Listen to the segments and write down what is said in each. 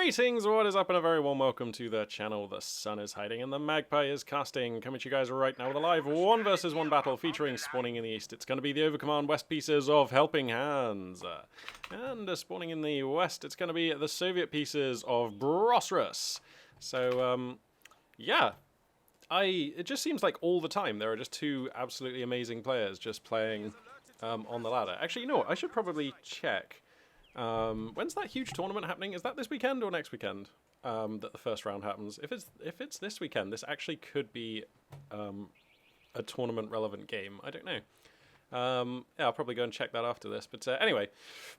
Greetings, what is up, and a very warm welcome to the channel. The sun is hiding and the magpie is casting. Coming to you guys right now with a live 1 versus 1 battle featuring spawning in the east. It's going to be the Overcommand West pieces of Helping Hands. And spawning in the west, it's going to be the Soviet pieces of Brosrus. So, yeah. It just seems like all the time there are just two absolutely amazing players just playing on the ladder. Actually, you know what? I should probably check. When's that huge tournament happening? Is that this weekend or next weekend that the first round happens? If it's this weekend, this actually could be a tournament relevant game. I don't know. Yeah, I'll probably go and check that after this. But anyway,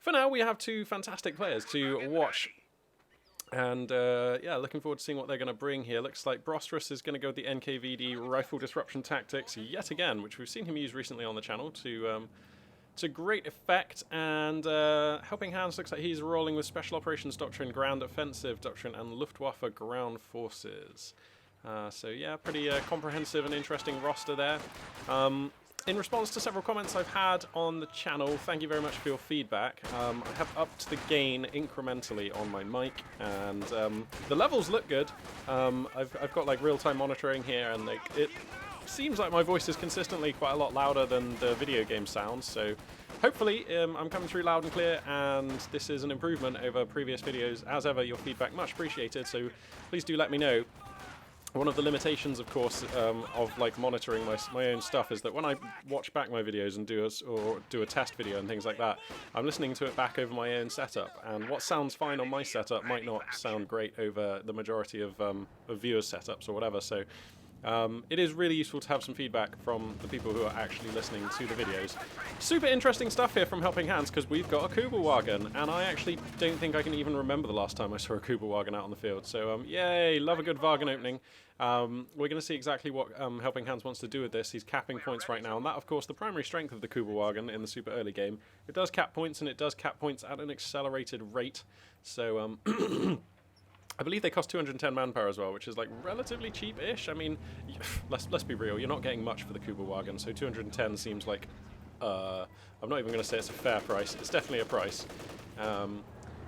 for now we have two fantastic players to watch. And yeah, looking forward to seeing what they're going to bring here. Looks like Brosrus is going to go with the NKVD rifle disruption tactics yet again, which we've seen him use recently on the channel to great effect. And Helping Hands looks like he's rolling with Special Operations Doctrine, Ground Offensive Doctrine, and Luftwaffe Ground Forces. So yeah, pretty comprehensive and interesting roster there. In response to several comments I've had on the channel, thank you very much for your feedback. I have upped the gain incrementally on my mic, and the levels look good. I've got like real-time monitoring here, and it seems like my voice is consistently quite a lot louder than the video game sounds, so hopefully I'm coming through loud and clear, and this is an improvement over previous videos. As ever, your feedback much appreciated, so please do let me know. One of the limitations, of course, of like monitoring my own stuff is that when I watch back my videos and do a test video and things like that, I'm listening to it back over my own setup, and what sounds fine on my setup might not sound great over the majority of viewers' setups or whatever. So it is really useful to have some feedback from the people who are actually listening to the videos. Super interesting stuff here from Helping Hands, because we've got a Kubelwagen, and I actually don't think I can even remember the last time I saw a Kubelwagen out on the field. So yay, love a good wagon opening. We're going to see exactly what Helping Hands wants to do with this. He's capping points right now, and that, of course, the primary strength of the Kubelwagen in the super early game. It does cap points, and it does cap points at an accelerated rate. So I believe they cost 210 manpower as well, which is like relatively cheap-ish. I mean, let's be real, you're not getting much for the Kubelwagen, so 210 seems like, I'm not even going to say it's a fair price. It's definitely a price.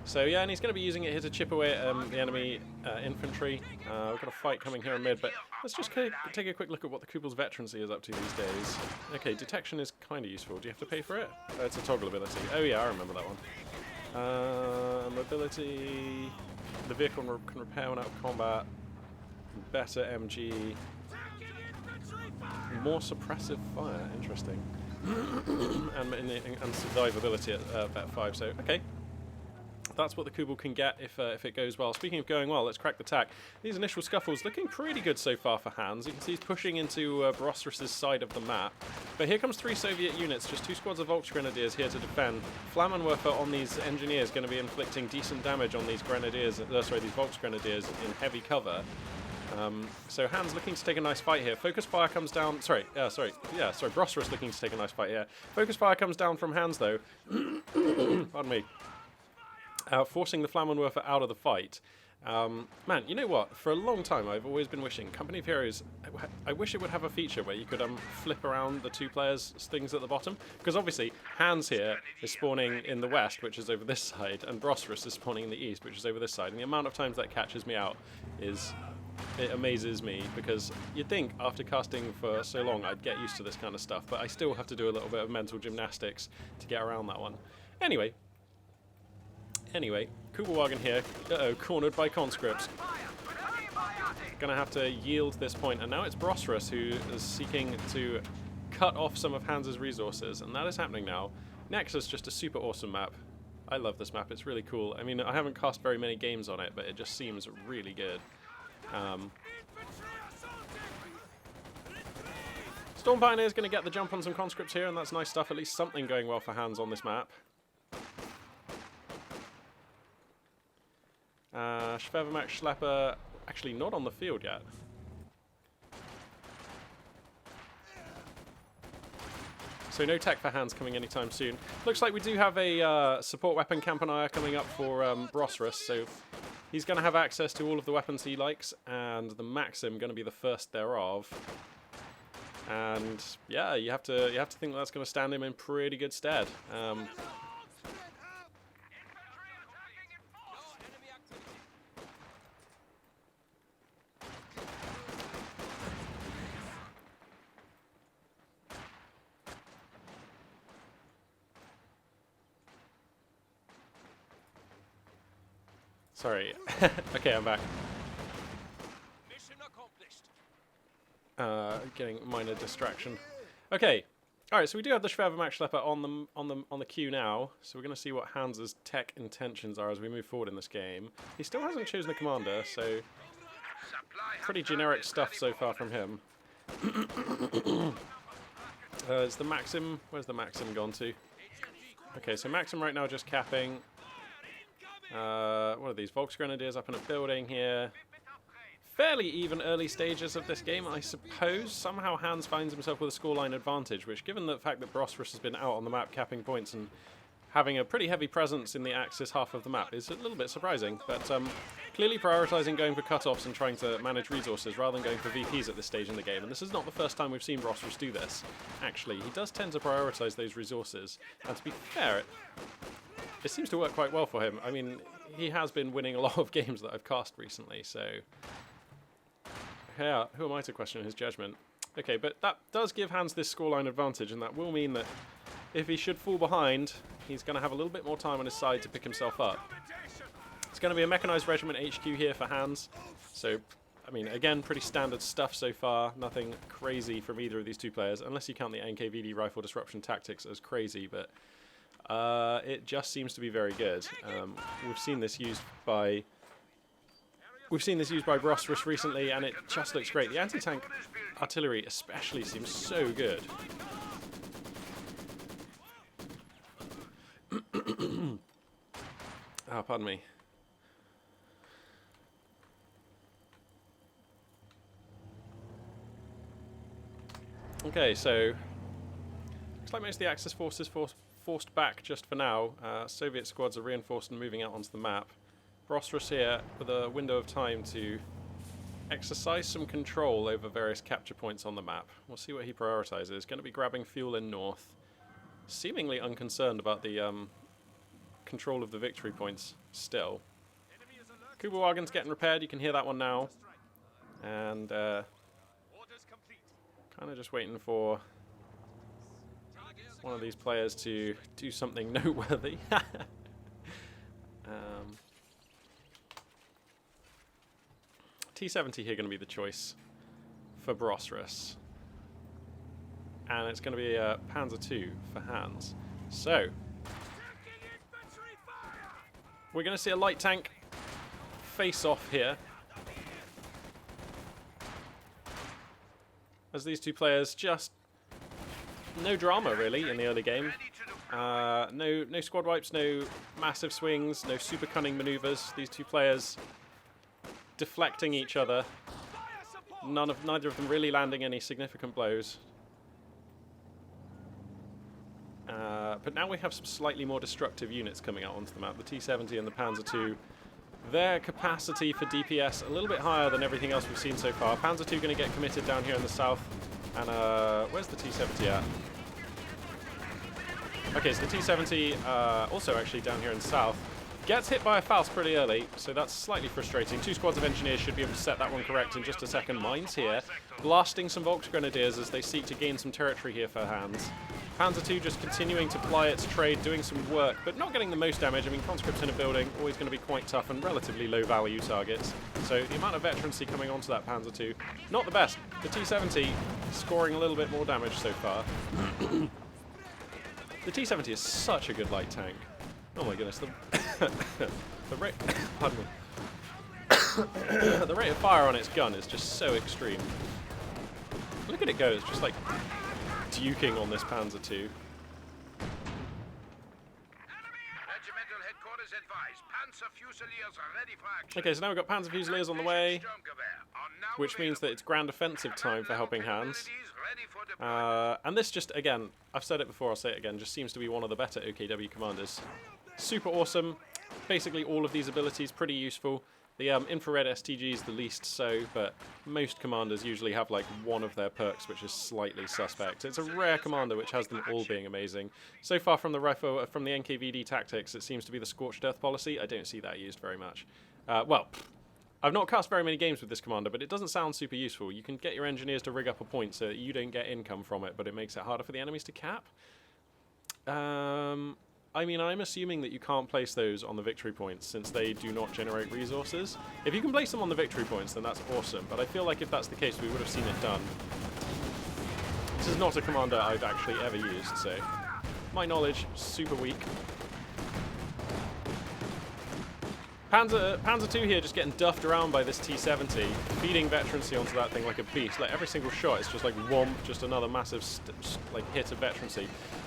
So yeah, and he's going to be using it here to chip away at the enemy infantry. We've got a fight coming here in mid, but let's just take a quick look at what the Kubel's veterancy is up to these days. Okay, detection is kind of useful. Do you have to pay for it? It's a toggle ability. Oh yeah, I remember that one. Mobility. The vehicle can repair when out of combat. Better MG. More suppressive fire. Interesting. and survivability at vet 5. So okay, that's what the Kubel can get if it goes well. Speaking of going well, let's crack the tack. These initial scuffles looking pretty good so far for Hands. You can see he's pushing into Brosrus' side of the map. But here comes 3 Soviet units, just 2 squads of Volksgrenadiers here to defend. Flammenwerfer on these engineers going to be inflicting decent damage on these grenadiers, these Volksgrenadiers in heavy cover. So Hands looking to take a nice fight here. Focus fire comes down. Brosrus looking to take a nice fight here. Focus fire comes down from Hands though. Pardon me. Forcing the Flammenwerfer out of the fight. Man, you know what? For a long time, I've always been wishing Company of Heroes. I wish it would have a feature where you could flip around the 2 players' things at the bottom, because obviously Hands here is spawning in the west, which is over this side, and Brosrus is spawning in the east, which is over this side. And the amount of times that catches me out it amazes me, because you'd think after casting for so long I'd get used to this kind of stuff, but I still have to do a little bit of mental gymnastics to get around that one. Anyway, Kubelwagen here, cornered by conscripts. Gonna have to yield this point, and now it's Brosrus who is seeking to cut off some of Hans' resources, and that is happening now. Nexus, just a super awesome map. I love this map, it's really cool. I mean, I haven't cast very many games on it, but it just seems really good. Storm Pioneer's gonna get the jump on some conscripts here, and that's nice stuff, at least something going well for Hands on this map. Schwevermax Schlepper, actually not on the field yet. So no tech for Hands coming anytime soon. Looks like we do have a support weapon Campanile coming up for Brosrus, so he's going to have access to all of the weapons he likes, and the Maxim going to be the first thereof. And yeah, you have to think that's going to stand him in pretty good stead. Sorry. Okay, I'm back. Getting minor distraction. Okay. Alright, so we do have the Schwervermachtschlepper on the queue now, so we're going to see what Hans's tech intentions are as we move forward in this game. He still hasn't chosen a commander, so pretty generic stuff so far from him. Is the Maxim... Where's the Maxim gone to? Okay, so Maxim right now just capping. What are these? Volksgrenadiers up in a building here. Fairly even early stages of this game, I suppose. Somehow Hans finds himself with a scoreline advantage, which, given the fact that Bosphorus has been out on the map capping points and having a pretty heavy presence in the Axis half of the map, is a little bit surprising. But clearly prioritising going for cut-offs and trying to manage resources rather than going for VPs at this stage in the game. And this is not the first time we've seen Bosphorus do this, actually. He does tend to prioritise those resources. And to be fair, it seems to work quite well for him. I mean, he has been winning a lot of games that I've cast recently, so... Yeah, who am I to question his judgment? Okay, but that does give Hans this scoreline advantage, and that will mean that if he should fall behind, he's going to have a little bit more time on his side to pick himself up. It's going to be a mechanised regiment HQ here for Hans, so, I mean, again, pretty standard stuff so far. Nothing crazy from either of these two players, unless you count the NKVD rifle disruption tactics as crazy, but it just seems to be very good. We've seen this used by... Bosphorus recently, and it just looks great. The anti-tank artillery especially seems so good. Oh, pardon me. Okay, so looks like most of the Axis forces forced back just for now. Soviet squads are reinforced and moving out onto the map. Bosphorus here with a window of time to exercise some control over various capture points on the map. We'll see what he prioritises. Going to be grabbing fuel in north. Seemingly unconcerned about the control of the victory points still. Kuba-Wagen's getting repaired. You can hear that one now. And kind of just waiting for one of these players to do something noteworthy. T-70 here going to be the choice for Bosphorus. And it's going to be a Panzer II for Hans. So, we're going to see a light tank face-off here. As these two players just... no drama, really, in the early game. No squad wipes, no massive swings, no super cunning maneuvers. These two players... deflecting each other, neither of them really landing any significant blows. But now we have some slightly more destructive units coming out onto the map. The T-70 and the Panzer II, their capacity for DPS a little bit higher than everything else we've seen so far. Panzer II going to get committed down here in the south. And where's the T-70 at? Okay, so the T-70 also actually down here in the south. Gets hit by a Faust pretty early, so that's slightly frustrating. Two squads of engineers should be able to set that one correct in just a second. Mines here, blasting some Volksgrenadiers as they seek to gain some territory here for Hans. Panzer II just continuing to ply its trade, doing some work, but not getting the most damage. I mean, conscripts in a building, always going to be quite tough and relatively low value targets. So the amount of veterancy coming onto that Panzer II, not the best. The T-70 scoring a little bit more damage so far. The T-70 is such a good light tank. Oh my goodness, the rate, pardon me. The rate of fire on its gun is just so extreme. Look at it go, it's just like duking on this Panzer II. Okay, so now we've got Panzer Fusiliers on the way, which means that it's grand offensive time for Helping Hands. And this just, again, I've said it before, I'll say it again, just seems to be one of the better OKW commanders. Super awesome. Basically all of these abilities pretty useful. The infrared STG is the least so, but most commanders usually have like one of their perks which is slightly suspect. It's a rare commander which has them all being amazing. So far from the rifle, from the NKVD tactics, it seems to be the Scorched Earth policy. I don't see that used very much. Well, I've not cast very many games with this commander, but it doesn't sound super useful. You can get your engineers to rig up a point so that you don't get income from it, but it makes it harder for the enemies to cap. I mean, I'm assuming that you can't place those on the victory points since they do not generate resources. If you can place them on the victory points, then that's awesome. But I feel like if that's the case, we would have seen it done. This is not a commander I've actually ever used, so my knowledge, super weak. Panzer 2 here just getting duffed around by this T-70, feeding veterancy onto that thing like a beast. Like every single shot is just like whomp, just another massive like hit of veterancy.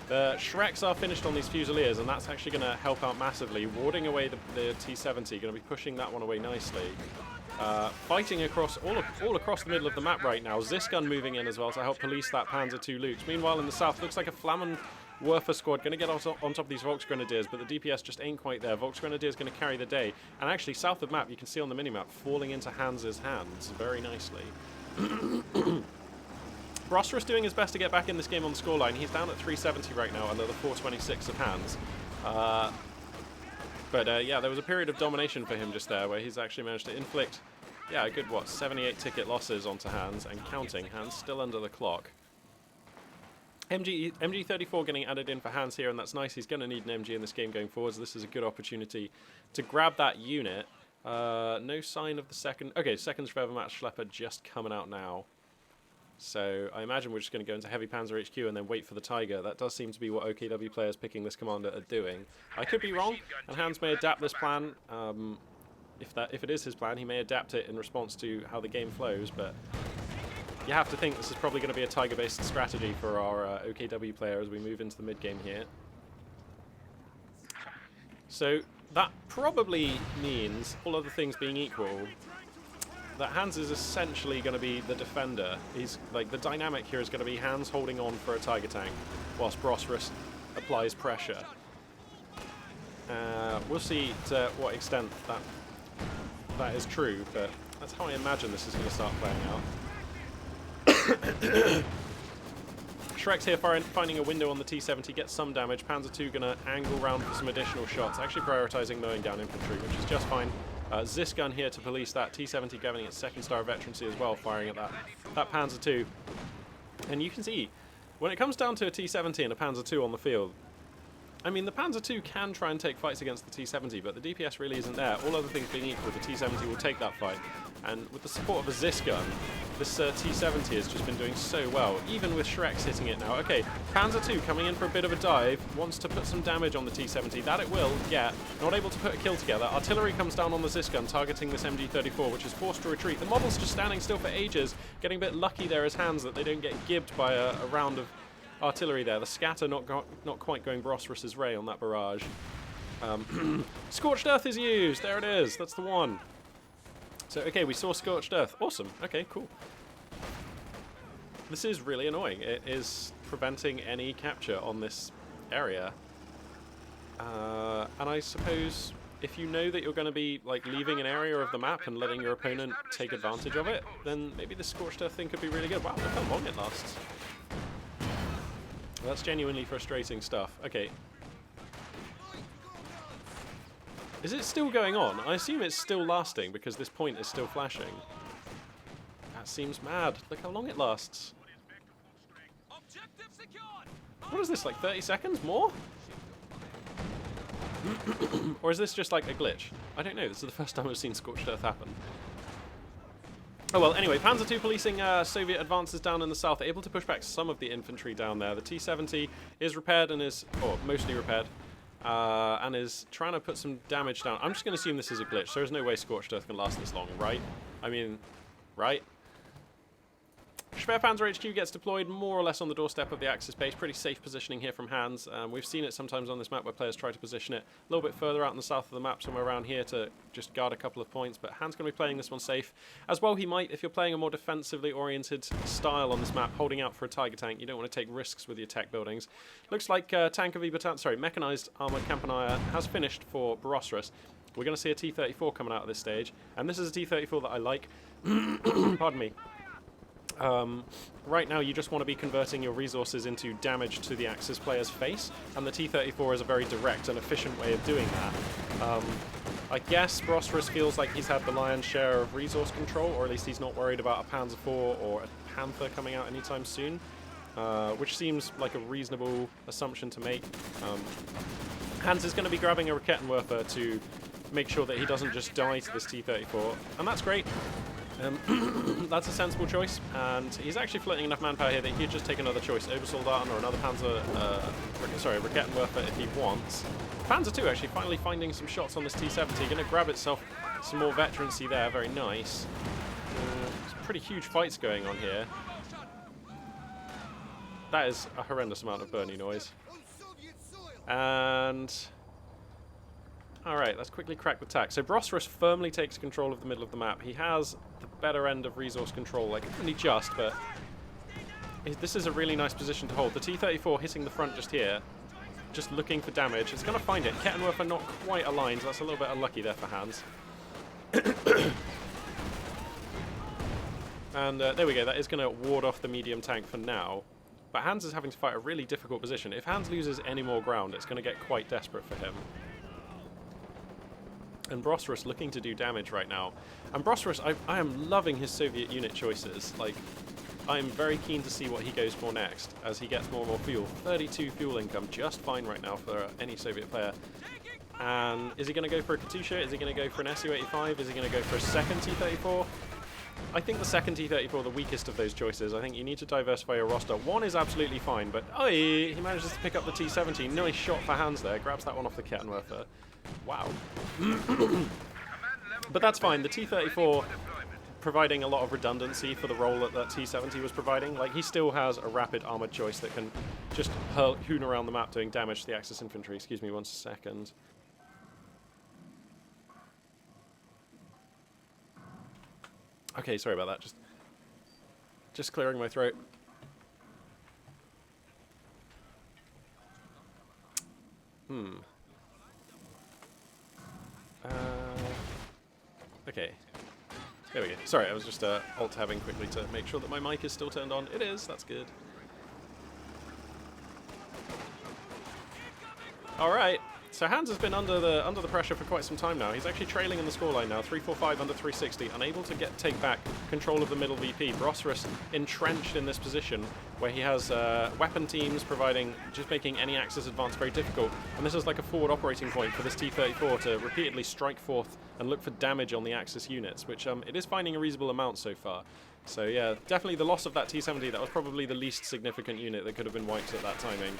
The Shreks are finished on these Fusiliers, and that's actually going to help out massively. Warding away the T-70, going to be pushing that one away nicely. Fighting across all across the middle of the map right now. Zisgun moving in as well to help police that Panzer 2 Lukes. Meanwhile, in the south, looks like a Flammenwerfer squad going to get on top of these Volksgrenadiers, but the DPS just ain't quite there. Volksgrenadiers going to carry the day. And actually, south of map, you can see on the minimap, falling into Hans's hands very nicely. Brosserus doing his best to get back in this game on the scoreline. He's down at 370 right now under the 426 of Hans. But yeah, there was a period of domination for him just there where he's actually managed to inflict, yeah, a good, 78 ticket losses onto Hans and counting. Hans still under the clock. MG34 getting added in for Hans here, and that's nice. He's going to need an MG in this game going forward, so this is a good opportunity to grab that unit. No sign of the second... Okay, seconds forever match Schlepper just coming out now. So I imagine we're just going to go into Heavy Panzer HQ and then wait for the Tiger. That does seem to be what OKW players picking this commander are doing. I could be wrong, and Hans may adapt this plan. If it is his plan, he may adapt it in response to how the game flows, but you have to think this is probably going to be a Tiger-based strategy for our OKW player as we move into the mid-game here. So that probably means, all other things being equal, that Hans is essentially going to be the defender. He's like, the dynamic here is going to be Hans holding on for a Tiger tank whilst Brosserus applies pressure. We'll see to what extent that is true, but that's how I imagine this is going to start playing out. Shrek's here finding a window on the T-70, gets some damage. Panzer 2 going to angle round for some additional shots, actually prioritizing mowing down infantry, which is just fine. Zisgun here to police that. T-70 getting its second star of veterancy as well, firing at that Panzer 2. And you can see, when it comes down to a T-70 and a Panzer 2 on the field, I mean, the Panzer 2 can try and take fights against the T-70, but the DPS really isn't there. All other things being equal, the T-70 will take that fight. And with the support of a Zisgun, this T-70 has just been doing so well, even with Shreks hitting it now. Okay, Panzer 2 coming in for a bit of a dive, wants to put some damage on the T-70. That it will get. Not able to put a kill together. Artillery comes down on the Zisgun, targeting this MG34, which is forced to retreat. The model's just standing still for ages, getting a bit lucky there as Hans that they don't get gibbed by a round of artillery there. The scatter not quite going Brosserus's Ray on that barrage. Scorched Earth is used. There it is. That's the one. So, okay, we saw Scorched Earth. Awesome. Okay, cool. This is really annoying. It is preventing any capture on this area. And I suppose if you know that you're going to be like leaving an area of the map and letting your opponent take advantage of it, then maybe the Scorched Earth thing could be really good. Wow, look how long it lasts. Well, that's genuinely frustrating stuff. Okay. Is it still going on? I assume it's still lasting because this point is still flashing. That seems mad. Look how long it lasts. What is this, like 30 seconds more? Or is this just like a glitch? I don't know. This is the first time I've seen Scorched Earth happen. Oh well, anyway, Panzer 2 policing Soviet advances down in the south, able to push back some of the infantry down there. The T-70 is repaired and is, or mostly repaired, and is trying to put some damage down. I'm just going to assume this is a glitch. There's no way Scorched Earth can last this long, right? I mean, right? Schwerpanzer HQ gets deployed more or less on the doorstep of the Axis base. Pretty safe positioning here from Hans. We've seen it sometimes on this map where players try to position it a little bit further out in the south of the map, somewhere around here to just guard a couple of points. But Hans going to be playing this one safe. As well, he might, if you're playing a more defensively oriented style on this map, holding out for a Tiger tank. You don't want to take risks with your tech buildings. Looks like Mechanized Armored Campanile has finished for Brosserus. We're going to see a T-34 coming out at this stage. And this is a T-34 that I like. Pardon me. Right now you just want to be converting your resources into damage to the Axis player's face, and the T-34 is a very direct and efficient way of doing that. I guess Brosserus feels like he's had the lion's share of resource control, or at least he's not worried about a Panzer IV or a Panther coming out anytime soon, which seems like a reasonable assumption to make. Hans is going to be grabbing a Rakettenwerfer to make sure that he doesn't just die to this T-34, and that's great. That's a sensible choice, and he's actually floating enough manpower here that he could just take another choice, Obersoldaten or another Rakettenwerfer if he wants. Panzer II actually finally finding some shots on this T-70, going to grab itself some more veterancy there, very nice. Some pretty huge fights going on here. That is a horrendous amount of burning noise. And alright, let's quickly crack the tack. So Brosserus firmly takes control of the middle of the map. He has the better end of resource control, like only just, but this is a really nice position to hold. The T-34 hitting the front just here, just looking for damage. It's going to find it. Kettenwerfer not quite aligned, so that's a little bit unlucky there for Hans. And there we go, that is going to ward off the medium tank for now. But Hans is having to fight a really difficult position. If Hans loses any more ground, it's going to get quite desperate for him. And Brosserus looking to do damage right now. And Brosserus, I am loving his Soviet unit choices. Like, I am very keen to see what he goes for next as he gets more and more fuel. 32 fuel income, just fine right now for any Soviet player. And is he going to go for a Katusha? Is he going to go for an Su-85? Is he going to go for a second T-34? I think the second T-34 the weakest of those choices. I think you need to diversify your roster. One is absolutely fine, but he manages to pick up the T-70. Nice shot for Hans there. Grabs that one off the Kettenwerfer. Wow. But that's fine. The T-34 providing a lot of redundancy for the role that that T-70 was providing. Like, he still has a rapid armored choice that can just hoon around the map doing damage to the Axis infantry. Excuse me 1 second. Okay, sorry about that. Just clearing my throat. Okay. There we go. Sorry, I was just alt-tabbing quickly to make sure that my mic is still turned on. It is, that's good. Alright, so Hans has been under the pressure for quite some time now. He's actually trailing in the scoreline now, 345 under 360, unable to take back control of the middle VP. Brosserus entrenched in this position where he has weapon teams just making any Axis advance very difficult. And this is like a forward operating point for this T-34 to repeatedly strike forth and look for damage on the Axis units, which it is finding a reasonable amount so far. So yeah, definitely the loss of that T-70, that was probably the least significant unit that could have been wiped at that timing.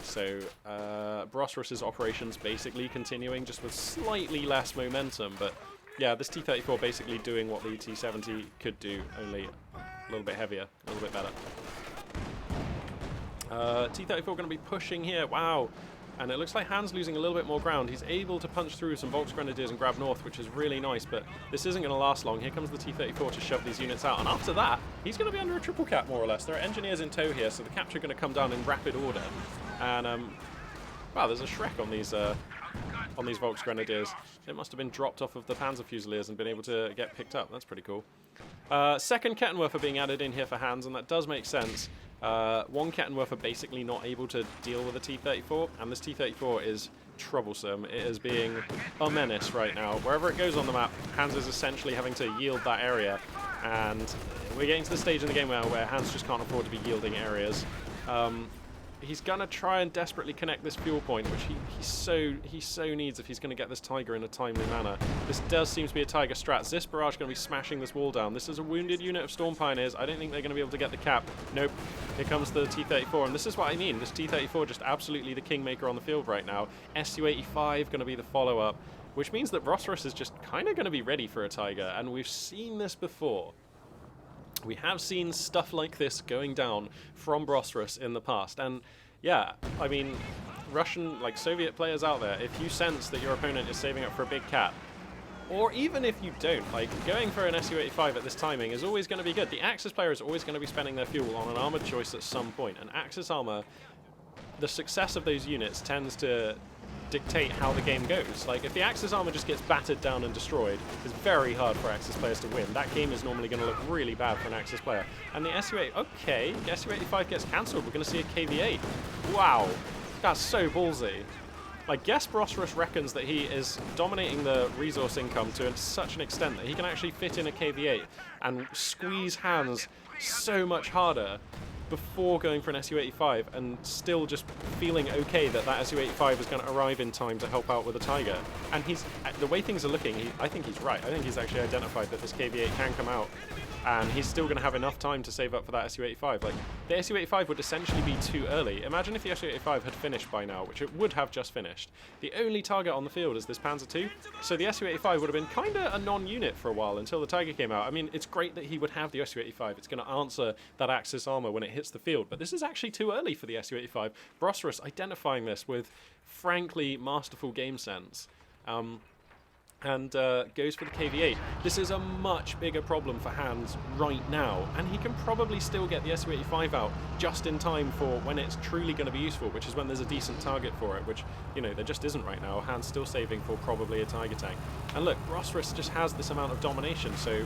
So Brosserus's operations basically continuing, just with slightly less momentum, but yeah, this T-34 basically doing what the T-70 could do, only a little bit heavier, a little bit better. T-34 going to be pushing here, wow! And it looks like Hans losing a little bit more ground. He's able to punch through some Volksgrenadiers and grab north, which is really nice, but this isn't going to last long. Here comes the T-34 to shove these units out, and after that, he's going to be under a triple cap, more or less. There are engineers in tow here, so the capture are going to come down in rapid order. And, wow, there's a Shrek on these Volksgrenadiers. It must have been dropped off of the Panzer Fusiliers and been able to get picked up. That's pretty cool. Second Kettenwerfer being added in here for Hans, and that does make sense. One Kettenwerfer basically not able to deal with a T-34, and this T-34 is troublesome. It is being a menace right now. Wherever it goes on the map, Hans is essentially having to yield that area, and we're getting to the stage in the game now where Hans just can't afford to be yielding areas. He's gonna try and desperately connect this fuel point, which he so needs if he's gonna get this Tiger in a timely manner. This does seem to be a Tiger strat. This barrage gonna be smashing this wall down. This is a wounded unit of Storm Pioneers. I don't think they're gonna be able to get the cap. Nope. Here comes the T-34, and this is what I mean. This T-34 just absolutely the kingmaker on the field right now. Su-85 gonna be the follow-up, which means that Brosserus is just kind of gonna be ready for a Tiger, and we've seen this before. We have seen stuff like this going down from Brosserus in the past, and yeah, I mean, Russian, like Soviet players out there, if you sense that your opponent is saving up for a big cat, or even if you don't, like, going for an Su-85 at this timing is always going to be good. The Axis player is always going to be spending their fuel on an armored choice at some point, and Axis armor, the success of those units tends to dictate how the game goes. Like, if the Axis armor just gets battered down and destroyed, it's very hard for Axis players to win. That game is normally going to look really bad for an Axis player. And the Su-8, okay, Su-85 gets cancelled. We're going to see a KV-8. Wow, that's so ballsy. I guess Brosserus reckons that he is dominating the resource income to such an extent that he can actually fit in a KV-8 and squeeze Hans so much harder before going for an Su-85 and still just feeling okay that that Su-85 is going to arrive in time to help out with the Tiger. And the way things are looking, I think he's right. I think he's actually identified that this KV-8 can come out, and he's still going to have enough time to save up for that Su-85. Like, the Su-85 would essentially be too early. Imagine if the Su-85 had finished by now, which it would have just finished. The only target on the field is this Panzer II, so the Su-85 would have been kind of a non-unit for a while until the Tiger came out. I mean, it's great that he would have the Su-85. It's going to answer that Axis armor when it hits the field, but this is actually too early for the Su-85. Brosserus identifying this with, frankly, masterful game sense. And goes for the KV-8. This is a much bigger problem for Hans right now, and he can probably still get the Su-85 out just in time for when it's truly going to be useful, which is when there's a decent target for it, which, you know, there just isn't right now. Hans still saving for probably a Tiger tank. And look, Brosserus just has this amount of domination, so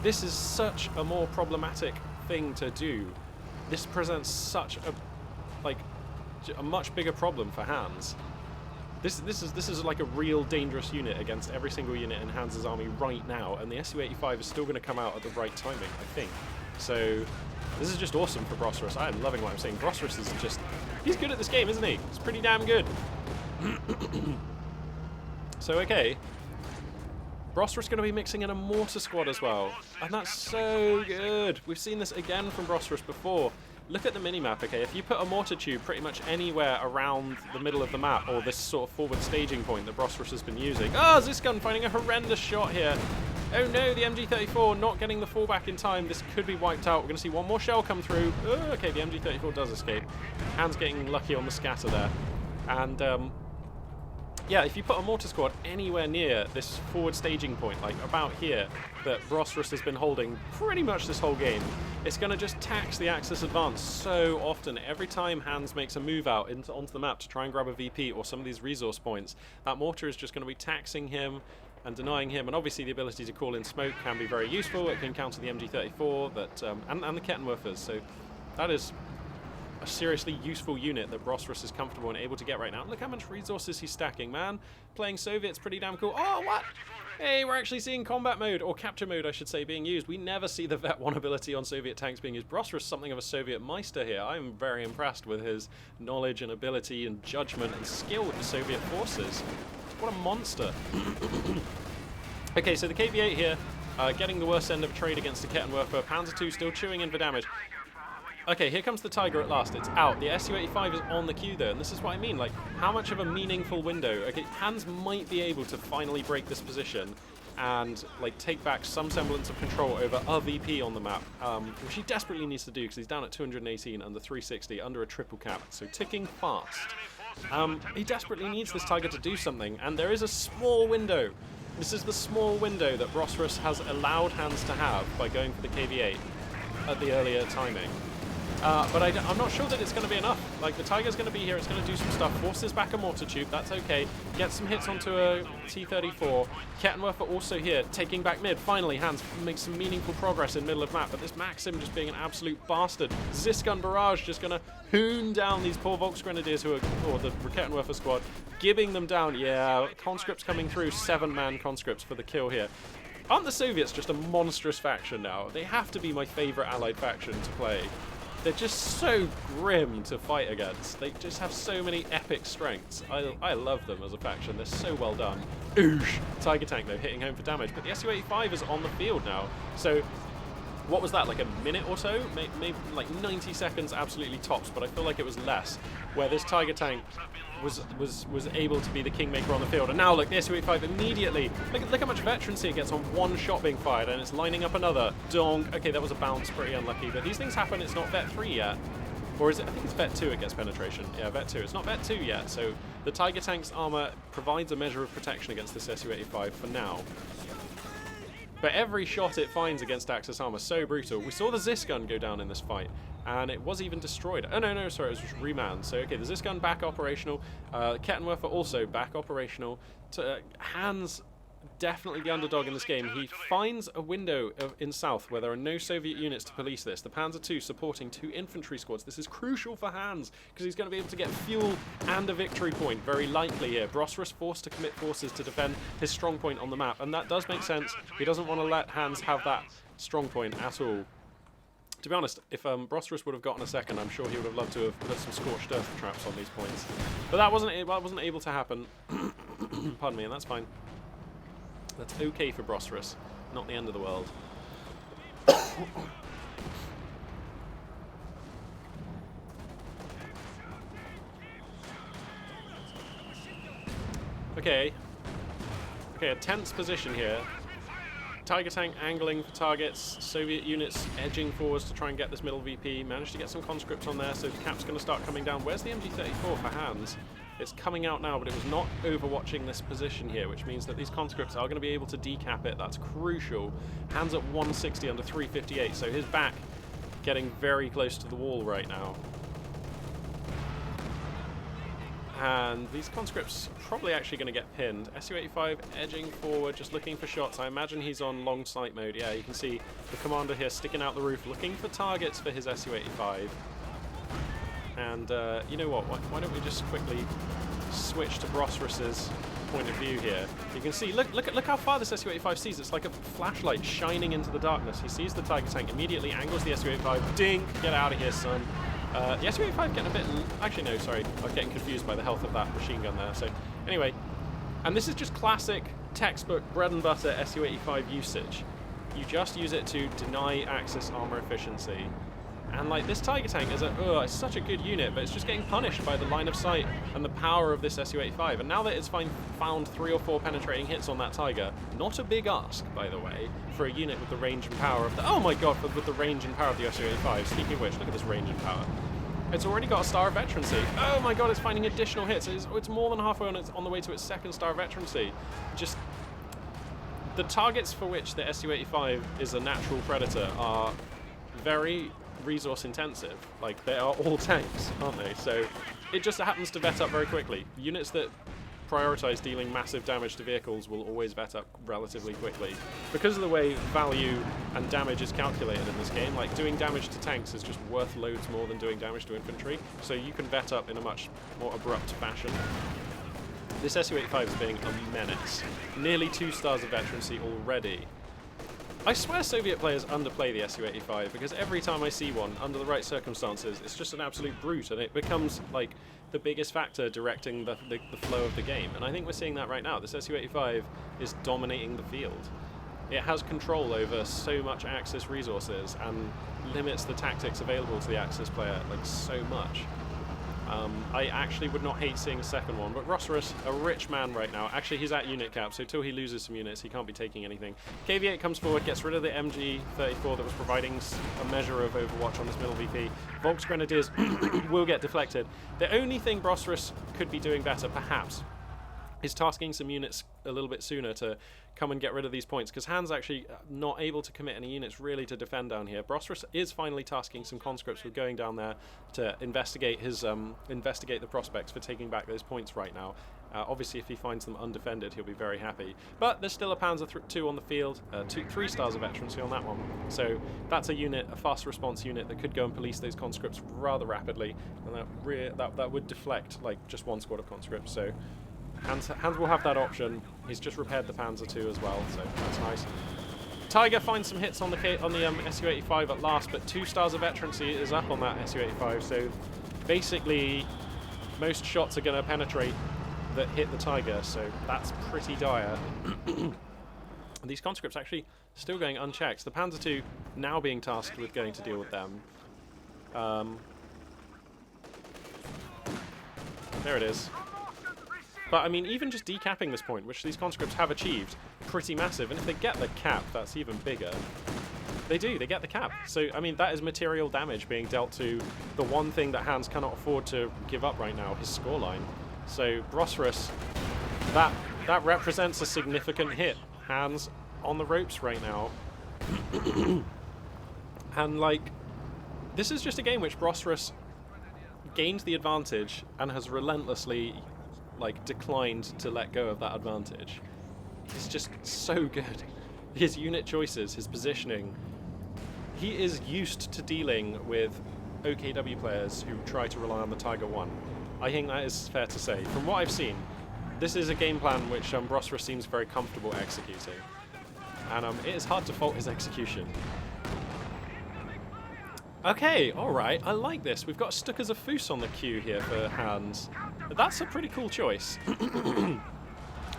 this is such a more problematic thing to do. This presents such a much bigger problem for Hans. This is like a real dangerous unit against every single unit in Hans' army right now, and the Su-85 is still going to come out at the right timing, I think. So this is just awesome for Brosserus. I'm loving what I'm saying. Brosserus is just... he's good at this game, isn't he? He's pretty damn good. So, okay. Brosserus going to be mixing in a mortar squad as well, and that's so good. We've seen this again from Brosserus before. Look at the minimap, okay? If you put a mortar tube pretty much anywhere around the middle of the map, or this sort of forward staging point that Brosserus has been using... oh, Zisgun finding a horrendous shot here. Oh no, the MG34 not getting the fallback in time. This could be wiped out. We're going to see one more shell come through. Oh, okay, the MG34 does escape. Hans getting lucky on the scatter there. And, yeah, if you put a mortar squad anywhere near this forward staging point, like about here, that Brosserus has been holding pretty much this whole game, it's going to just tax the Axis advance so often. Every time Hans makes a move out onto the map to try and grab a VP or some of these resource points, that mortar is just going to be taxing him and denying him. And obviously the ability to call in smoke can be very useful. It can counter the MG34 and the Kettenwerfers. So that is a seriously useful unit that Brosserus is comfortable and able to get right now. Look how much resources he's stacking, man. Playing Soviet's pretty damn cool. Oh, what? Hey, we're actually seeing combat mode, or capture mode, I should say, being used. We never see the Vet 1 ability on Soviet tanks being used. Brosserus is something of a Soviet Meister here. I'm very impressed with his knowledge and ability and judgment and skill with the Soviet forces. What a monster. Okay, so the KV-8 here, getting the worst end of trade against the Kettenwerfer. Panzer II still chewing in for damage. Okay, here comes the Tiger at last. It's out. The Su-85 is on the queue there, and this is what I mean. Like, how much of a meaningful window? Okay, Hans might be able to finally break this position and, like, take back some semblance of control over a VP on the map, which he desperately needs to do because he's down at 218 under 360, under a triple cap, so ticking fast. He desperately needs this Tiger to do something, and there is a small window. This is the small window that Brosserus has allowed Hans to have by going for the KV-8 at the earlier timing. But I'm not sure that it's going to be enough. Like, the Tiger's going to be here, it's going to do some stuff. Forces back a mortar tube, that's okay. Get some hits onto a T-34. Kettenwerfer also here, taking back mid. Finally, Hans makes some meaningful progress in middle of map, but this Maxim just being an absolute bastard. Zisgun Barrage just going to hoon down these poor Volksgrenadiers who are, or the Kettenwerfer squad, gibbing them down. Yeah, conscripts coming through, 7-man conscripts for the kill here. Aren't the Soviets just a monstrous faction now? They have to be my favorite allied faction to play. They're just so grim to fight against. They just have so many epic strengths. I love them as a faction. They're so well done. Oosh! Tiger tank, though, hitting home for damage. But the Su-85 is on the field now. So, what was that, like a minute or so? Maybe like 90 seconds absolutely tops, but I feel like it was less, where this Tiger tank was able to be the kingmaker on the field. And now, look, the Su-85 immediately, look how much veterancy it gets on one shot being fired, and it's lining up another. Donk. Okay, that was a bounce, pretty unlucky, but these things happen. It's not Vet 3 yet. Or is it? I think it's Vet 2 it gets penetration. Yeah, Vet 2. It's not Vet 2 yet, so the Tiger tank's armor provides a measure of protection against this Su-85 for now. But every shot it finds against Axis armor, so brutal. We saw the Zisgun go down in this fight, and it was even destroyed. Oh, no, sorry, it was just remanned. So, okay, the Zisgun back operational. Kettenwerfer also back operational. Hans, definitely the underdog in this game. He finds a window in south where there are no Soviet units to police this. The Panzer II supporting 2 infantry squads. This is crucial for Hans, because he's going to be able to get fuel and a victory point very likely here. Brosserus forced to commit forces to defend his strong point on the map, and that does make sense. He doesn't want to let Hans have that strong point at all. To be honest, if Brosterus would have gotten a second, I'm sure he would have loved to have put some scorched earth traps on these points. But that wasn't able to happen. Pardon me, and that's fine. That's okay for Brosterus. Not the end of the world. Okay. Okay, a tense position here. Tiger tank angling for targets. Soviet units edging forwards to try and get this middle VP. Managed to get some conscripts on there, so the cap's going to start coming down. Where's the MG34 for Hans? It's coming out now, but it was not overwatching this position here, which means that these conscripts are going to be able to decap it. That's crucial. Hans at 160 under 358, so his back getting very close to the wall right now. And these conscripts are probably actually going to get pinned. Su-85 edging forward, just looking for shots. I imagine he's on long sight mode. Yeah, you can see the commander here sticking out the roof, looking for targets for his Su-85. And you know what? Why don't we just quickly switch to Brosterus's point of view here? You can see, look how far this Su-85 sees. It's like a flashlight shining into the darkness. He sees the Tiger tank, immediately angles the Su-85. Ding! Get out of here, son. The Su-85 getting a bit... Actually, no, sorry. I was getting confused by the health of that machine gun there. So, anyway. And this is just classic, textbook, bread and butter Su-85 usage. You just use it to deny Axis armor efficiency. And, like, this Tiger tank is it's such a good unit, but it's just getting punished by the line of sight and the power of this Su-85. And now that it's found 3 or 4 penetrating hits on that Tiger, not a big ask, by the way, for a unit with the range and power of the... Oh my god, with the range and power of the Su-85. Speaking of which, look at this range and power. It's already got a star of veterancy. Oh my god, it's finding additional hits. It's more than halfway on the way to its 2nd star of veterancy. Just... The targets for which the Su-85 is a natural predator are very resource intensive. Like, they are all tanks, aren't they? So it just happens to vet up very quickly. Units that prioritize dealing massive damage to vehicles will always vet up relatively quickly. Because of the way value and damage is calculated in this game, like, doing damage to tanks is just worth loads more than doing damage to infantry, so you can vet up in a much more abrupt fashion. This Su-85 is being a menace. Nearly 2 stars of veterancy already. I swear Soviet players underplay the Su-85, because every time I see one, under the right circumstances, it's just an absolute brute, and it becomes, like, the biggest factor directing the flow of the game. And I think we're seeing that right now. This Su-85 is dominating the field. It has control over so much Axis resources, and limits the tactics available to the Axis player, like, so much. I actually would not hate seeing a second one, but Brosterus, a rich man right now. Actually, he's at unit cap, so till he loses some units, he can't be taking anything. KV-8 comes forward, gets rid of the MG34 that was providing a measure of overwatch on this middle VP. Volks Grenadiers will get deflected. The only thing Brosterus could be doing better, perhaps, is tasking some units a little bit sooner to come and get rid of these points, because Hans actually not able to commit any units really to defend down here. Brosterus is finally tasking some conscripts with going down there to investigate the prospects for taking back those points right now. Obviously, if he finds them undefended, he'll be very happy. But there's still a Panzer II on the field, 3 stars of veterancy on that one. So that's a unit, a fast response unit that could go and police those conscripts rather rapidly, and that would deflect like just 1 squad of conscripts. So Hans will have that option. He's just repaired the Panzer II as well, so that's nice. Tiger finds some hits on the Su-85 at last, but 2 stars of veterancy is up on that Su-85, so basically most shots are going to penetrate that hit the Tiger, so that's pretty dire. These conscripts actually still going unchecked. The Panzer II now being tasked with going to deal with them. There it is. But, I mean, even just decapping this point, which these conscripts have achieved, pretty massive. And if they get the cap, that's even bigger. They do, they get the cap. So, I mean, that is material damage being dealt to the one thing that Hans cannot afford to give up right now, his scoreline. So, Brosterus, that represents a significant hit. Hans on the ropes right now. And, like, this is just a game which Brosterus gained the advantage and has relentlessly declined to let go of that advantage. He's just so good. His unit choices, his positioning. He is used to dealing with OKW players who try to rely on the Tiger 1. I think that is fair to say. From what I've seen, this is a game plan which Brosterus seems very comfortable executing. And it is hard to fault his execution. Okay, alright, I like this. We've got Stuckers of Foos on the queue here for Hans. That's a pretty cool choice.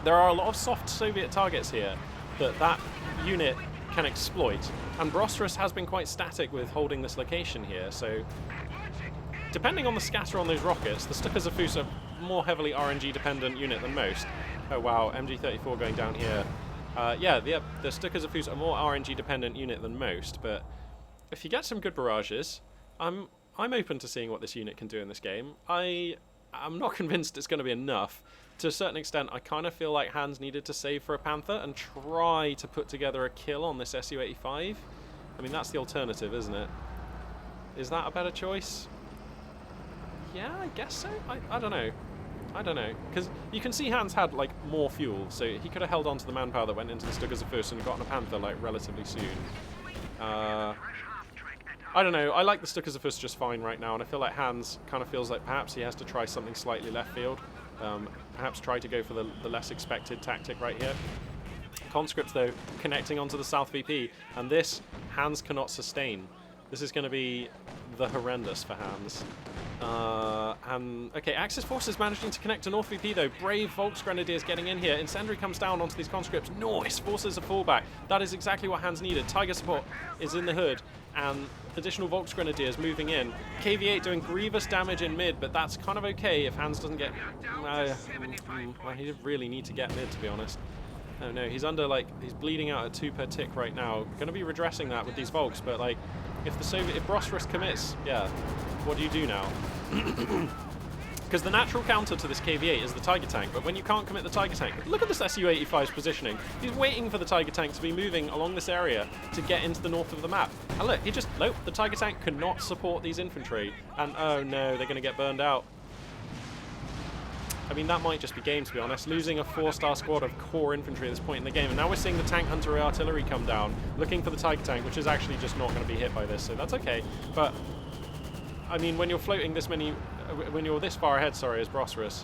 There are a lot of soft Soviet targets here that unit can exploit, and Brosserus has been quite static with holding this location here, so depending on the scatter on those rockets, the Stuckers of Foos are more heavily RNG dependent unit than most. Oh wow, MG34 going down here. Yeah, the Stuckers of Foos are more RNG dependent unit than most, but if you get some good barrages, I'm open to seeing what this unit can do in this game. I'm not convinced it's going to be enough. To a certain extent, I kind of feel like Hans needed to save for a Panther and try to put together a kill on this Su-85. I mean, that's the alternative, isn't it? Is that a better choice? Yeah, I guess so. I don't know. I don't know. Because you can see Hans had, like, more fuel, so he could have held on to the manpower that went into the Stuckers of Foos and gotten a Panther, like, relatively soon. I don't know. I like the Stuckers of Foos just fine right now, and I feel like Hans kind of feels like perhaps he has to try something slightly left field. Perhaps try to go for the less expected tactic right here. Conscript, though, connecting onto the South VP, and this Hans cannot sustain. This is going to be the horrendous for Hans. Okay, Axis forces managing to connect to North VP though. Brave Volksgrenadiers getting in here. Incendiary comes down onto these conscripts. Nice! Forces a fallback. That is exactly what Hans needed. Tiger support is in the hood, and additional Volksgrenadiers moving in. KV-8 doing grievous damage in mid, but that's kind of okay if Hans doesn't get... well, he didn't really need to get mid, to be honest. Oh no, he's under, like, he's bleeding out at 2 per tick right now. Going to be redressing that with these Volks, but, like, if Brosserus commits, yeah, what do you do now? Because the natural counter to this KV-8 is the Tiger Tank, but when you can't commit the Tiger Tank, look at this Su-85's positioning. He's waiting for the Tiger Tank to be moving along this area to get into the north of the map. And look, nope, the Tiger Tank cannot support these infantry, and oh no, they're going to get burned out. I mean, that might just be game, to be honest. Losing a 4-star squad of core infantry at this point in the game. And now we're seeing the Tank Hunter artillery come down, looking for the Tiger Tank, which is actually just not going to be hit by this, so that's okay. But, I mean, when you're floating this many... when you're this far ahead, sorry, as Brosserus,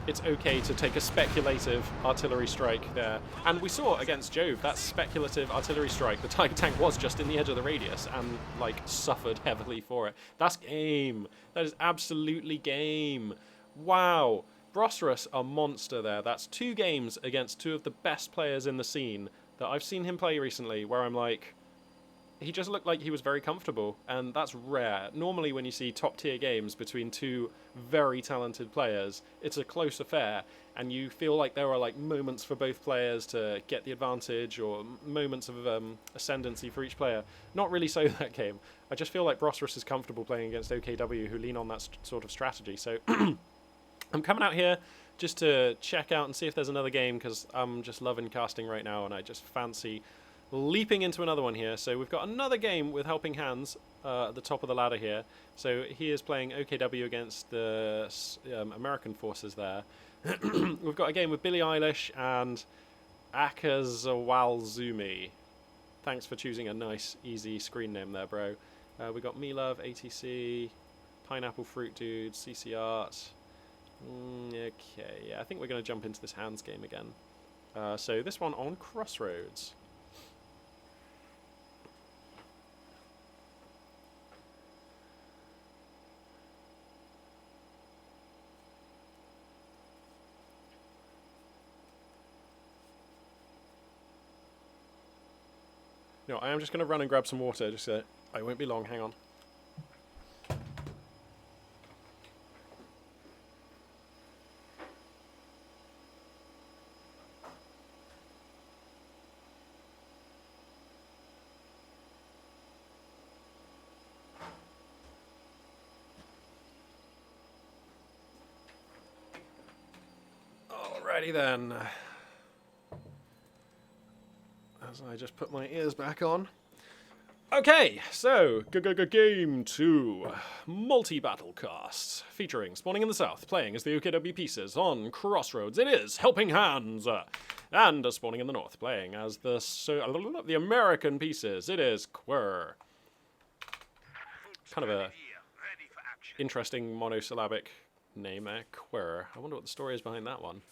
it's okay to take a speculative artillery strike there. And we saw against Jove, that speculative artillery strike, the Tiger Tank was just in the edge of the radius and, like, suffered heavily for it. That's game. That is absolutely game. Wow. Brosserus, a monster there. That's 2 games against 2 of the best players in the scene that I've seen him play recently, where I'm like, he just looked like he was very comfortable, and that's rare. Normally when you see top-tier games between 2 very talented players, it's a close affair, and you feel like there are, like, moments for both players to get the advantage, or moments of ascendancy for each player. Not really so that game. I just feel like Brosserus is comfortable playing against OKW, who lean on that sort of strategy, so... I'm coming out here just to check out and see if there's another game, because I'm just loving casting right now, and I just fancy leaping into another one here. So we've got another game with HelpingHans at the top of the ladder here. So he is playing OKW against the American forces there. We've got a game with Billie Eilish and Akazawalzumi. Thanks for choosing a nice, easy screen name there, bro. We got Me Love, ATC, Pineapple Fruit Dude, CC Art... okay, yeah, I think we're going to jump into this Hans game again. So this one on Crossroads. No, I am just going to run and grab some water, just so I won't be long, hang on. Alrighty then. As I just put my ears back on. Okay, so game 2, multi-battle cast, featuring Spawning in the South, playing as the OKW pieces on Crossroads. It is HelpingHans, and Spawning in the North, playing as the American pieces. It is Quer. Kind of a interesting monosyllabic name, Quer. I wonder what the story is behind that one.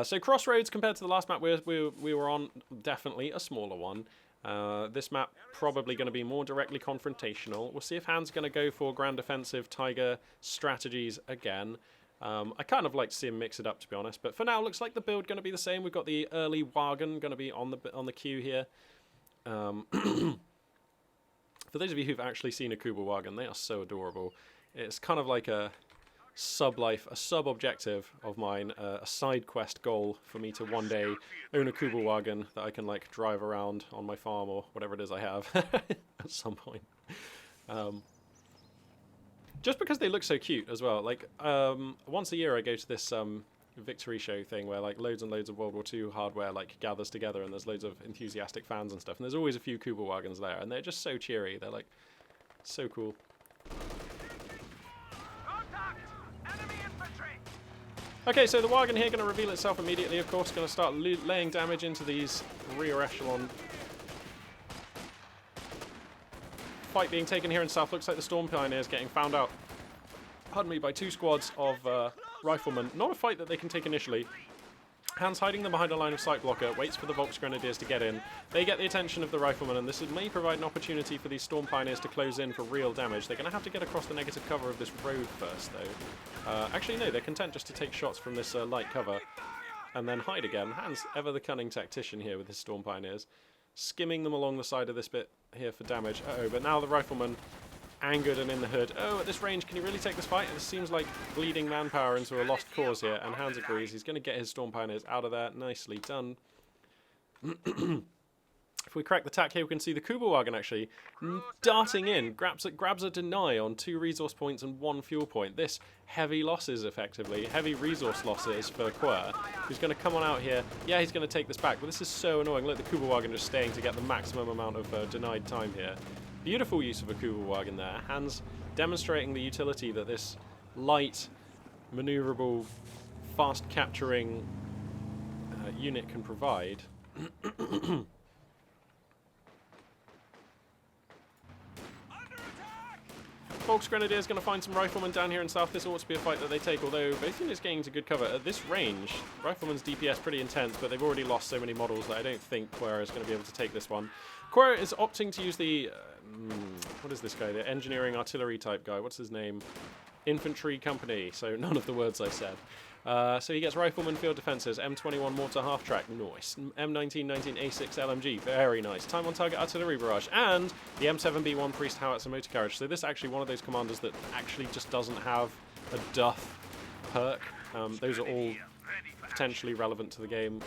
So Crossroads, compared to the last map we were on, definitely a smaller one. This map probably going to be more directly confrontational. We'll see if Hans going to go for grand offensive Tiger strategies again. I kind of like to see him mix it up, to be honest. But for now, looks like the build going to be the same. We've got the early wagon going to be on the queue here. For those of you who've actually seen a Kuba wagon, they are so adorable. It's kind of like a sub-life, a sub-objective of mine, a side quest goal for me to one day own a Kuba wagon that I can like drive around on my farm or whatever it is I have at some point. Just because they look so cute as well. Like once a year I go to this victory show thing where like loads and loads of World War II hardware like gathers together, and there's loads of enthusiastic fans and stuff, and there's always a few Kuba wagons there, and they're just so cheery. They're like so cool. Okay, so the wagon here going to reveal itself immediately, of course, going to start laying damage into these rear echelon. Fight being taken here in south. Looks like the Storm Pioneers getting found out, pardon me, by 2 squads of riflemen. Not a fight that they can take initially. Hans hiding them behind a line of sight blocker, waits for the Volksgrenadiers to get in. They get the attention of the riflemen, and this may provide an opportunity for these Storm Pioneers to close in for real damage. They're going to have to get across the negative cover of this road first, though. Actually, no, they're content just to take shots from this light cover and then hide again. Hans, ever the cunning tactician here with his Storm Pioneers, skimming them along the side of this bit here for damage. Uh-oh, but now the rifleman, angered and in the hood. Oh, at this range, can he really take this fight? It seems like bleeding manpower into a lost cause here, and Hans agrees. He's going to get his Storm Pioneers out of there. Nicely done. If we crack the tack here, we can see the Kuba wagon actually darting in, grabs a deny on 2 resource points and 1 fuel point. This heavy losses, effectively, heavy resource losses for Quer, who's going to come on out here. Yeah, he's going to take this back, but this is so annoying. Look, the Kuba wagon just staying to get the maximum amount of denied time here. Beautiful use of a Kuba wagon there. Hans demonstrating the utility that this light, maneuverable, fast capturing unit can provide. Volksgrenadiers going to find some riflemen down here in south. This ought to be a fight that they take, although both units getting into good cover. At this range, rifleman's DPS pretty intense, but they've already lost so many models that I don't think Quer is going to be able to take this one. Quer is opting to use the... what is this guy? The engineering artillery type guy. What's his name? Infantry company. So none of the words I said. So he gets rifleman field defenses, M21 mortar half track, nice. M1919 A6 LMG, very nice. Time on target artillery barrage, and the M7B1 priest howitzer motor carriage. So this is actually one of those commanders that actually just doesn't have a duff perk. Those are all potentially relevant to the game,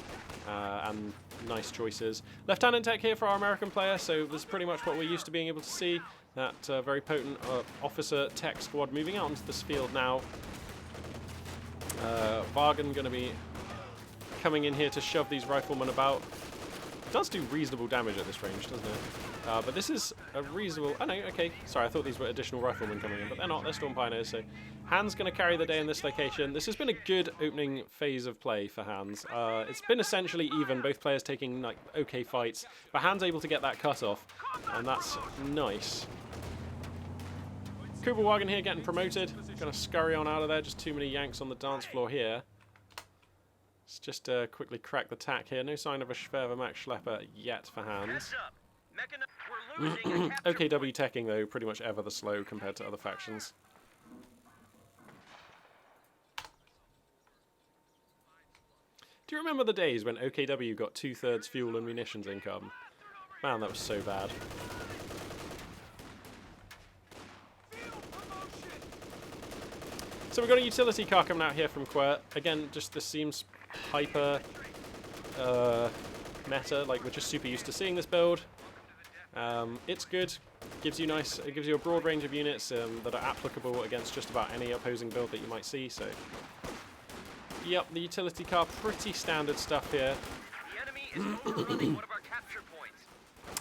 and nice choices. Lieutenant tech here for our American player, so this is pretty much what we're used to being able to see. That very potent officer tech squad moving out onto this field now. Wagen going to be coming in here to shove these riflemen about. Does do reasonable damage at this range, doesn't it? But this is a reasonable... Oh no, okay. Sorry, I thought these were additional riflemen coming in, but they're not. They're Storm Pioneers, so Hans going to carry the day in this location. This has been a good opening phase of play for Hans. It's been essentially even, both players taking like okay fights, but Hans able to get that cut off, and that's nice. Kuba wagon here getting promoted. Going to scurry on out of there. Just too many Yanks on the dance floor here. Let's just quickly crack the tack here. No sign of a Schwerver Max Schlepper yet for Hans. OKW teching, though, pretty much ever the slow compared to other factions. Do you remember the days when OKW got 2/3 fuel and munitions income? Man, that was so bad. So we've got a utility car coming out here from Quer. Again, just this seems hyper meta, like we're just super used to seeing this build. It's good. It gives you a broad range of units that are applicable against just about any opposing build that you might see. So, yep, the utility car, pretty standard stuff here. The enemy is overrunning one of our capture points.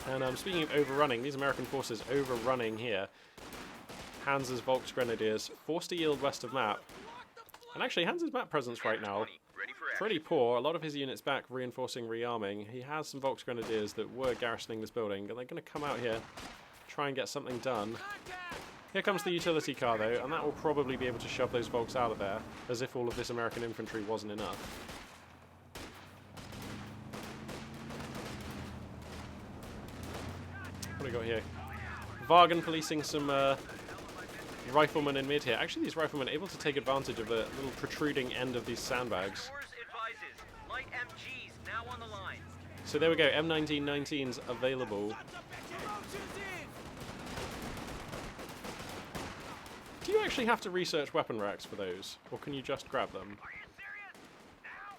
And speaking of overrunning, these American forces overrunning here. Hans's Volksgrenadiers forced to yield west of map. And actually, Hans's map presence right now, pretty poor. A lot of his units back reinforcing, rearming. He has some Volksgrenadiers that were garrisoning this building, and they're going to come out here, try and get something done. Here comes the utility car, though, and that will probably be able to shove those Volks out of there, as if all of this American infantry wasn't enough. What do we got here? Vargan policing some riflemen in mid here. Actually, these riflemen are able to take advantage of the little protruding end of these sandbags. Source advises light MGs now on the line. So there we go, M1919's available. Do you actually have to research weapon racks for those, or can you just grab them? Are you serious? Now?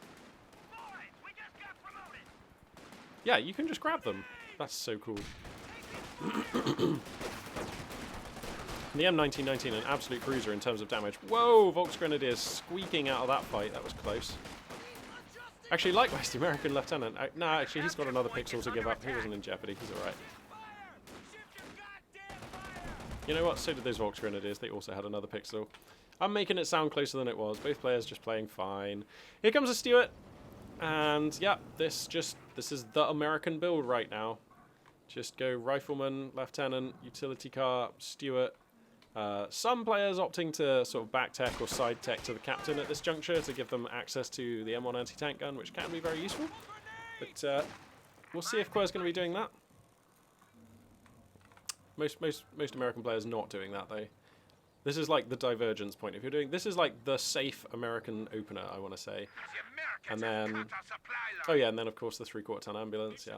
Boys, we just got promoted. Yeah, you can just grab them. That's so cool. The M1919, an absolute cruiser in terms of damage. Whoa, Volks Grenadiers squeaking out of that fight. That was close. Actually, likewise, the American lieutenant. Nah, actually, he's got another pixel to give up. He wasn't in jeopardy. He's alright. You know what? So did those Volks Grenadiers. They also had another pixel. I'm making it sound closer than it was. Both players just playing fine. Here comes a Stuart. And, yeah, this is the American build right now. Just go Rifleman, Lieutenant, Utility Car, Stuart. Some players opting to sort of back tech or side tech to the captain at this juncture to give them access to the M1 anti-tank gun, which can be very useful. But we'll see if Quer's going to be doing that. Most American players not doing that though. This is like the divergence point. If you're doing this is like the safe American opener, I want to say. And then oh yeah, and then of course the 3/4 ton ambulance. Yeah.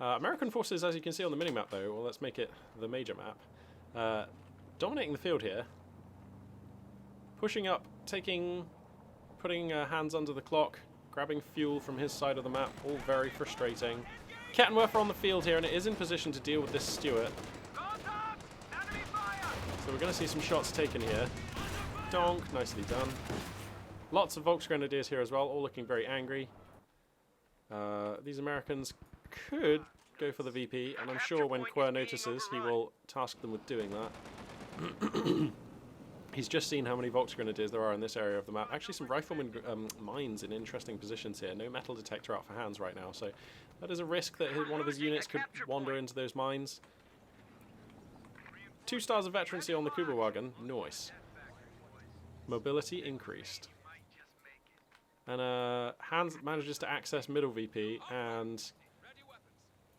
American forces, as you can see on the minimap though, well, let's make it the major map, dominating the field here, pushing up, putting hands under the clock, grabbing fuel from his side of the map, all very frustrating. Kettenwerfer on the field here, and it is in position to deal with this Stuart. So we're going to see some shots taken here. Donk, nicely done. Lots of Volks Grenadiers here as well, all looking very angry. These Americans could go for the VP, and I'm sure when Quer notices, he will task them with doing that. He's just seen how many Volks Grenadiers there are in this area of the map. Actually, some rifleman mines in interesting positions here. No metal detector out for hands right now, so that is a risk that one of his units could wander into those mines. 2 stars of veterancy on the Kuberwagen. Nice. Mobility increased. And Hans manages to access middle VP and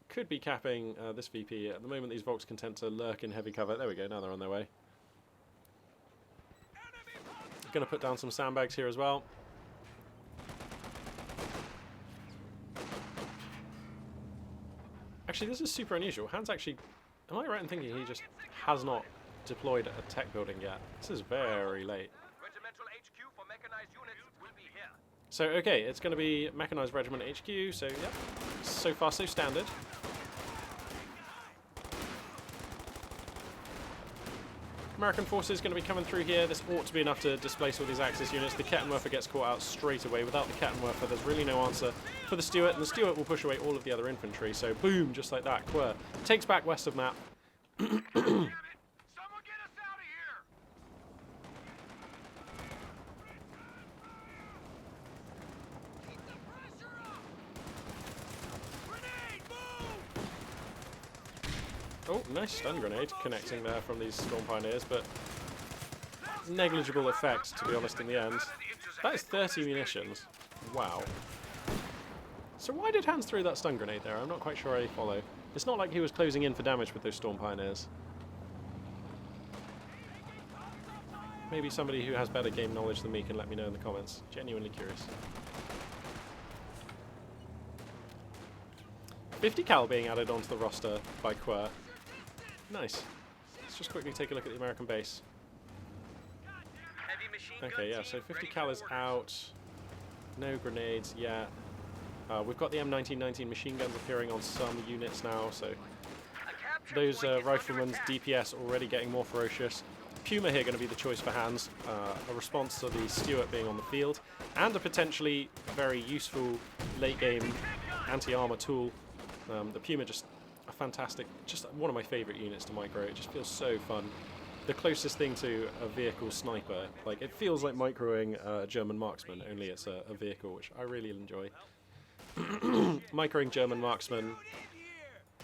could be capping this VP. At the moment, these Volks can tend to lurk in heavy cover. There we go, now they're on their way. Going to put down some sandbags here as well. Actually, this is super unusual. Hans actually, am I right in thinking he just has not deployed a tech building yet? This is very late. Regimental HQ for mechanized units will be here. So, okay, it's going to be Mechanized Regiment HQ, so, yep. So far, so standard. American forces going to be coming through here. This ought to be enough to displace all these Axis units. The Kettenwerfer gets caught out straight away. Without the Kettenwerfer, there's really no answer for the Stuart, and the Stuart will push away all of the other infantry. So, boom, just like that. Quer takes back west of map. Someone get us out of here! Keep the pressure up! Grenade, move! Oh, nice stun grenade connecting there from these Storm Pioneers, but negligible effect, to be honest, in the end. That is 30 munitions. Wow. So why did Hans throw that stun grenade there? I'm not quite sure I follow. It's not like he was closing in for damage with those Storm Pioneers. Maybe somebody who has better game knowledge than me can let me know in the comments. Genuinely curious. 50 cal being added onto the roster by Quer. Nice. Let's just quickly take a look at the American base. Okay, yeah, so 50 cal is out. No grenades yet. We've got the M1919 machine guns appearing on some units now, so those riflemen's DPS already getting more ferocious. Puma here going to be the choice for Hans, a response to the Stuart being on the field, and a potentially very useful late game anti-armor tool. The Puma just a fantastic, just one of my favourite units to micro. It just feels so fun. The closest thing to a vehicle sniper. Like, it feels like microing a German marksman, only it's a vehicle, which I really enjoy. Microing German marksman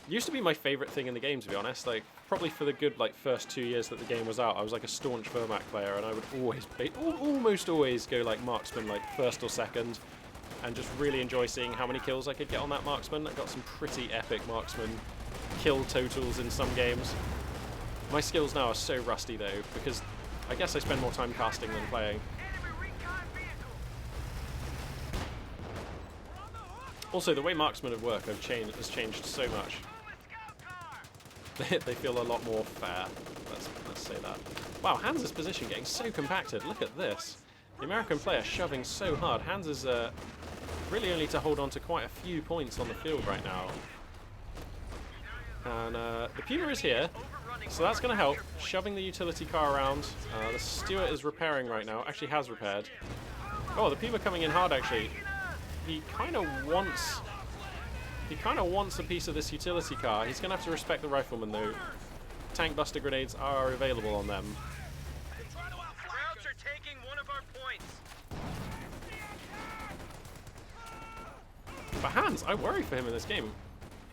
used to be my favourite thing in the game, to be honest. Like, probably for the good, like, first 2 years that the game was out, I was like a staunch Vermac player, and I would always, almost always go like marksman, like first or second. and just really enjoy seeing how many kills I could get on that marksman. I got some pretty epic marksman kill totals in some games. My skills now are so rusty though, because I guess I spend more time casting than playing. Also, the way marksmen have worked has changed so much. They feel a lot more fair. Let's say that. Wow, Hans' position getting so compacted. Look at this. The American player shoving so hard. Hans is really only to hold on to quite a few points on the field right now. And the Puma is here, so that's going to help. Shoving the utility car around. The Stuart is repairing right now. Actually has repaired. Oh, the Puma coming in hard actually. He kind of wants a piece of this utility car. He's going to have to respect the rifleman though. Tank buster grenades are available on them. Scouts are taking one of our points. But Hans, I worry for him in this game.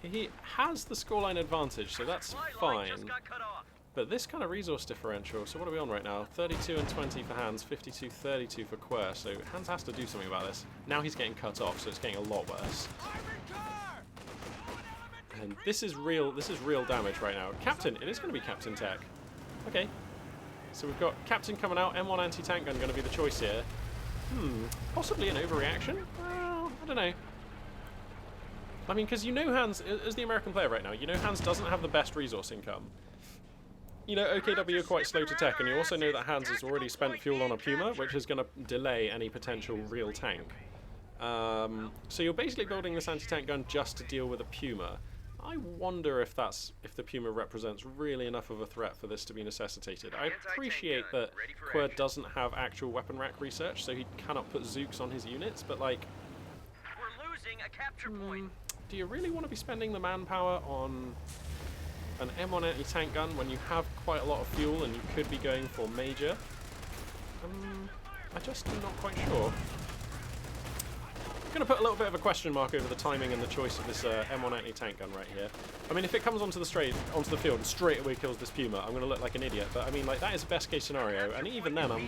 He has the scoreline advantage, so that's fine. Just got cut off. But this kind of resource differential, so what are we on right now? 32 and 20 for Hans, 52-32 for Quer, so Hans has to do something about this. Now he's getting cut off, so it's getting a lot worse. And this is real damage right now. Captain, it is going to be Captain Tech. Okay. So we've got Captain coming out, M1 anti-tank gun going to be the choice here. Possibly an overreaction? Well, I don't know. I mean, because you know Hans, as the American player right now, you know Hans doesn't have the best resource income. You know, OKW are quite slow to tech, and you also know that Hans has already spent fuel on a Puma, which is going to delay any potential real tank. So you're basically building this anti-tank gun just to deal with a Puma. I wonder if the Puma represents really enough of a threat for this to be necessitated. I appreciate that Quer doesn't have actual weapon rack research, so he cannot put Zooks on his units, but like... We're losing a capture point. Do you really want to be spending the manpower on an M1 anti-tank gun when you have quite a lot of fuel and you could be going for major? I just am not quite sure. I'm going to put a little bit of a question mark over the timing and the choice of this M1 anti-tank gun right here. I mean, if it comes onto the field and straight away kills this Puma, I'm going to look like an idiot. But I mean, like, that is the best case scenario. And even then, I'm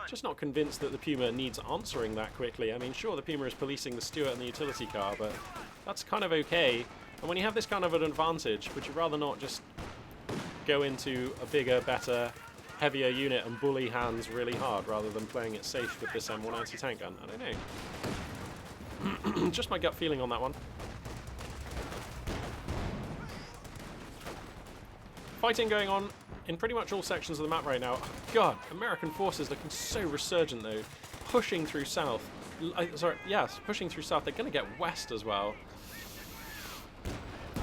just not convinced that the Puma needs answering that quickly. I mean, sure, the Puma is policing the Stuart and the utility car, but that's kind of okay. And when you have this kind of an advantage, would you rather not just go into a bigger, better, heavier unit and bully Hans really hard rather than playing it safe with this M1 anti-tank gun? I don't know. Just my gut feeling on that one. Fighting going on in pretty much all sections of the map right now. Oh, God, American forces looking so resurgent though. Pushing through south. Pushing through south. They're going to get west as well.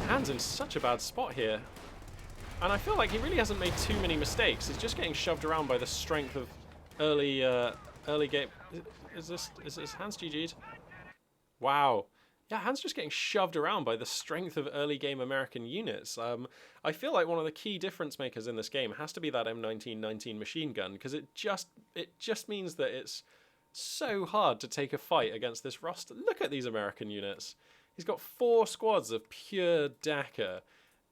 Hans in such a bad spot here. And I feel like he really hasn't made too many mistakes. He's just getting shoved around by the strength of early game. Is this Hans GG'd? Wow. Yeah, Hans just getting shoved around by the strength of early game American units. I feel like one of the key difference makers in this game has to be that M1919 machine gun, because it just means that it's so hard to take a fight against this roster. Look at these American units. He's got 4 squads of pure Dakar.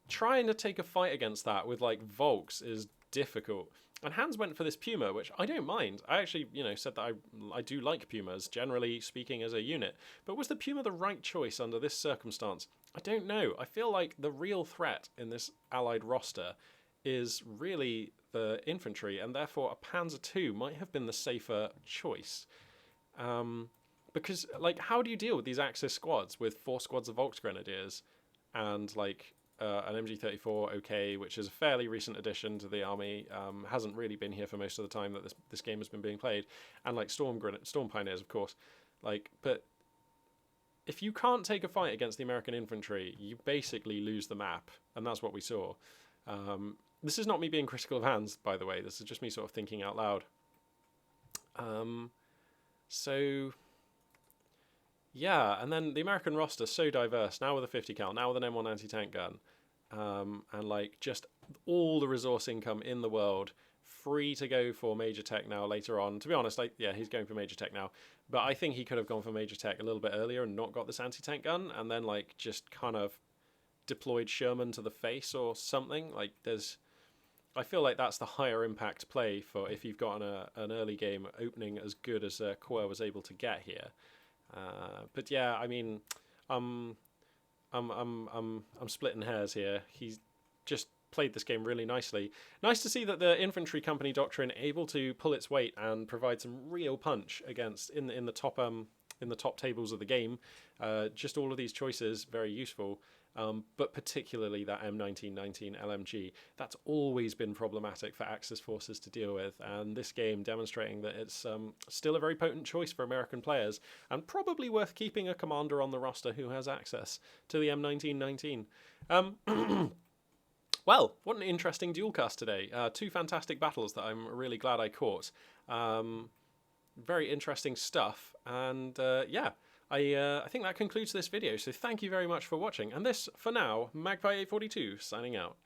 Trying to take a fight against that with like Volks is difficult. And Hans went for this Puma, which I don't mind. I actually, said that I do like Pumas, generally speaking, as a unit. But was the Puma the right choice under this circumstance? I don't know. I feel like the real threat in this allied roster is really the infantry, and therefore a Panzer II might have been the safer choice. Because, like, how do you deal with these Axis squads with 4 squads of Volksgrenadiers and, like, an MG34 OK, which is a fairly recent addition to the army, hasn't really been here for most of the time that this game has been being played, and like Storm Pioneers, of course. Like, but if you can't take a fight against the American infantry, you basically lose the map, and that's what we saw. This is not me being critical of Hans, by the way. This is just me sort of thinking out loud. So yeah, and then the American roster so diverse, now with a 50 cal, now with an M1 anti-tank gun, and like just all the resource income in the world, free to go for major tech now later on. To be honest, he's going for major tech now, but I think he could have gone for major tech a little bit earlier and not got this anti-tank gun, and then like just kind of deployed Sherman to the face or something. Like I feel like that's the higher impact play for if you've got an early game opening as good as Quer was able to get here. But yeah, I mean, um, I'm splitting hairs here. He's just played this game really nicely. Nice to see that the infantry company doctrine able to pull its weight and provide some real punch against in the top tables of the game. Just all of these choices very useful. But particularly that M1919 LMG, that's always been problematic for Axis forces to deal with, and this game demonstrating that it's still a very potent choice for American players, and probably worth keeping a commander on the roster who has access to the M1919. Well, what an interesting duel cast today. Two fantastic battles that I'm really glad I caught. Very interesting stuff, and yeah. I think that concludes this video, so thank you very much for watching, and this, for now, Magpie842 signing out.